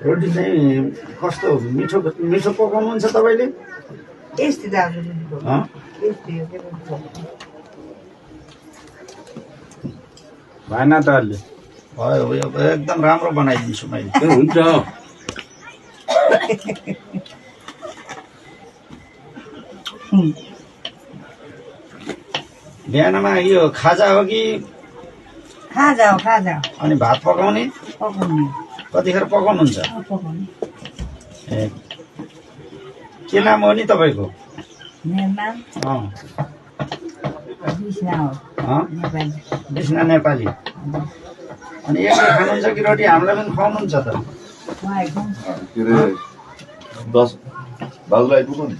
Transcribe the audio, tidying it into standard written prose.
रोटी चाहिँ कस्तो मिठो मिठो पकाउनुहुन्छ तपाईँले? भएन त अलि भयो एकदम राम्रो बनाइदिन्छु मैले। हुन्छ बिहानमा यो खाजा हो कि? खाजा हो खाजा। अनि भात पकाउने? पकाउने। कतिखेर पकाउनुहुन्छ? ए के नाम हो नि तपाईँको? मेरो नाम कृष्ण नेपाली। अनि एक्लै खानुहुन्छ कि रोटी हामीलाई पनि खुवाउनुहुन्छ त? के अरे 10 दाजुलाई आइपुग्नु नि।